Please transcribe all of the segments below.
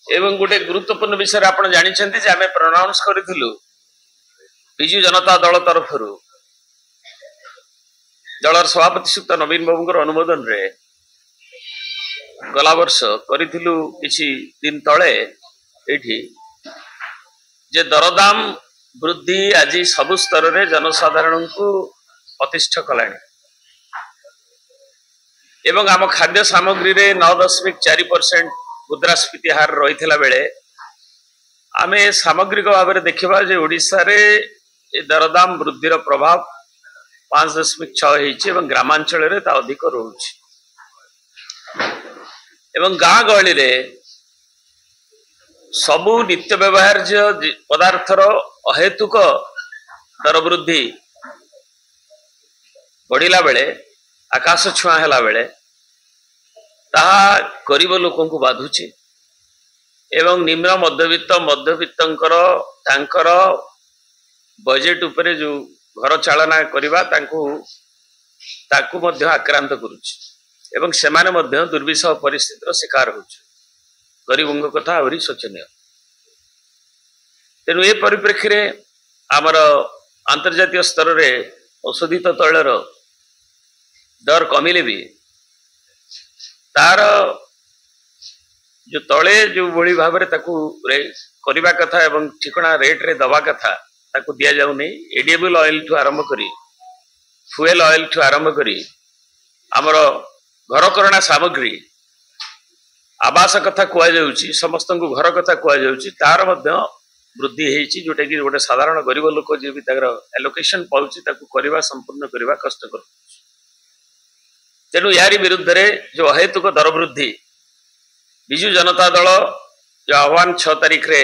एवं गोटे गुरुत्वपूर्ण विषय आप जानते आम प्रनाउंस करूँ विजु जनता दल तरफ दलर सभापति सुक्त नवीन बाबू अनुमोदन रे गला वर्ष करूँ किछि दिन तले एठी जे दरदाम वृद्धि आज सबु स्तर रे जनसाधारण को अतिष्ठ कलानी एवं आम खाद्य सामग्री रे 9.4% मुद्रास्फीति हार रही बेले आम सामग्रिक भाव में देखा जे ओडिशा रे दरदाम वृद्धि प्रभाव 5.6 ग्रामांचल रे ता अधिक रोचे एवं गाँ गहली रे सबु नित्य व्यवहार्य पदार्थर अहेतुक दर वृद्धि बढ़िला बेले आकाश छुआ है बेले ताहा गरीब लोकों को बाधुची एवं निम्न मध्यवित्तर तांकर बजेट उपरे जो घर चालना करवा ताकू मध्य आक्रांत करुची एवं सेमाने मध्य दुर्विषह परिस्थितिर शिकार होची गरीबों कथा आहरी शोचनीय। तेणु ए परिप्रेक्षी रे आमर अंतर्जातीय स्तर रे औषधित तैलर दर कमिले भी तार जो तले जो भली भाव में करवा कथा एवं ठिकना रेट रे दवा कथा ताकू दिया जाऊ नहीं। एडिएबल ऑयल ठू आरंभ करी फुएल ऑयल ठू आरंभ करी आमर घरकरणा सामग्री आवास कथा कहुच्छी समस्त को घर कथा कहुच्छी तार मध्य वृद्धि होती जोटा कि गोटे साधारण गरीब लोक जी भी एलोकेशन पाउची ताकू करवा संपूर्ण करवा कष्टकर। तेणु यारी विरुद्ध रे जो अहेतुक दर वृद्धि विजु जनता दल जो आह्वान 6 तारीख रे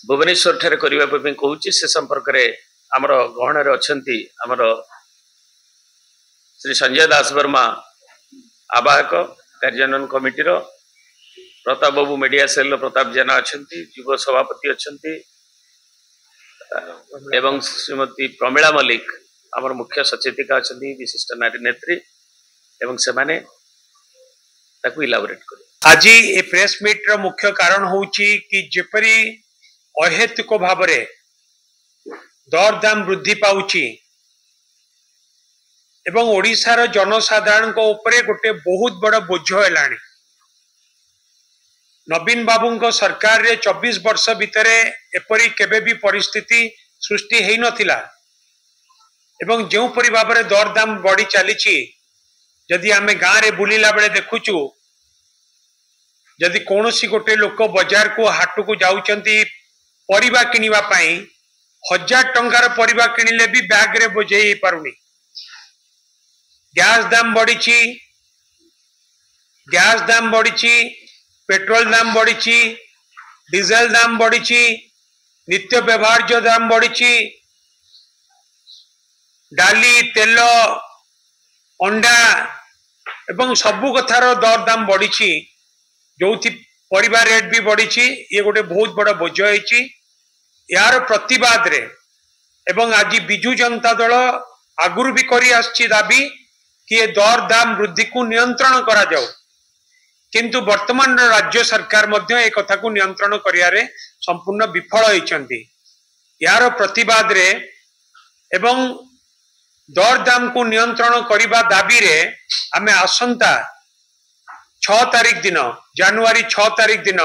भुवनेश्वर ठारे करने कहूँ से संपर्क में आमर गहन अच्छी आमर श्री संजय दास वर्मा आवाहक कार्यान्वयन कमिटीर प्रताप बाबू मीडिया सेल प्रताप जेना अच्छा युव सभापति अच्छा एवं श्रीमती प्रमीला मल्लिक आमर मुख्य सचेतिका अच्छा विशिष्ट नारी नेत्री एवं से माने ताकू इलाबोरेट कर। आज ए प्रेस मीट रो मुख्य कारण होउची कि जेपरी अहेतुक भाव रे दर दाम वृद्धि पाउची एवं ओडिशार जनसाधारण को ऊपर गोटे बहुत बड़ बोझ हेलानी। नवीन बाबू सरकार रे 24 वर्ष भितर एपरी केबे भी परिस्थिति सृष्टि हेई नथिला एवं जो परि भाव में दर दाम बढ़ी चली जदि आमे गाँव रे बुलिला बेले देखुचु जदि कौन सी गोटे लोक बाजार को हाट को जाउचंती परिबा किनिबा पई 1000 टंकार परिबा किनिले भी बैग रे बोझेई पारुनी। गैस दाम बढ़ी पेट्रोल दाम बढ़ी डीजल दाम बढ़ी नित्य व्यवहार्य दाम बढ़ी डाली तेल अंडा एवं सबु कथार दर दाम बढ़ी जो परिवार रेट भी बढ़ी ये गोटे बहुत बड़ा बोझ होती यार प्रतिवाद रे एवं आज बिजु जनता दल आगुरी भी करी आछि दाबी कि ये दर दाम वृद्धि को नियंत्रण करा जाऊ किंतु वर्तमान राज्य सरकार मध्य एक कथा को नियंत्रण करियारे संपूर्ण विफल होइचंती। यार प्रतिवाद रे एवं दर दाम को नियंत्रण करिबा दाबी रे आमे आसंता 6 तारीख दिन जनवरी 6 तारीख दिन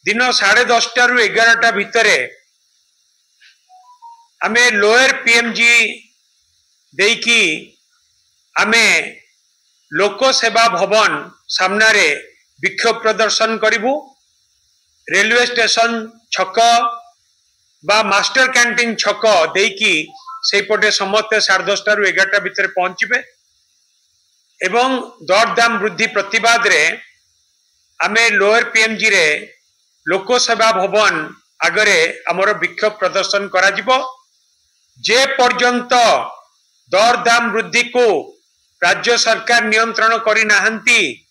10:30 रु 11टा भितरे आमे लोअर पीएमजी देकी आमे लोक सेवा भवन सामना रे विक्षोभ प्रदर्शन करिबु। रेलवे स्टेशन छक बा मास्टर कैंटीन छक देकी से पटे समस्त 10:30 रु 11टा भितर पहुंचबे एवं दर दाम वृद्धि प्रतिवाद रे आमे लोअर पीएमजी रे लोक सेवा भवन आगरे हमर विक्षोभ प्रदर्शन करा जिवो जे पर्यंत दर दाम वृद्धि को राज्य सरकार नियंत्रण करी नाहंती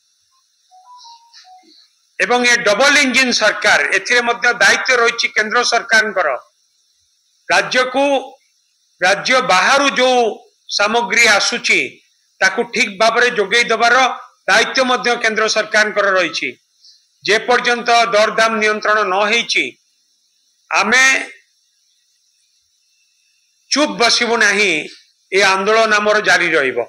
एवं ये डबल इंजिन सरकार एथिरे मध्य दायित्व रही केंद्र सरकार राज्य को राज्य बाहर जो सामग्री आसुची ताकू ठीक भाव में जोगई दबार दायित्व मध्य केंद्र सरकार रही जे पर्यंत दरदाम नियंत्रण न होईची आमे चुप बसिबु नाही ए आंदोलन आमर जारी रहिबो।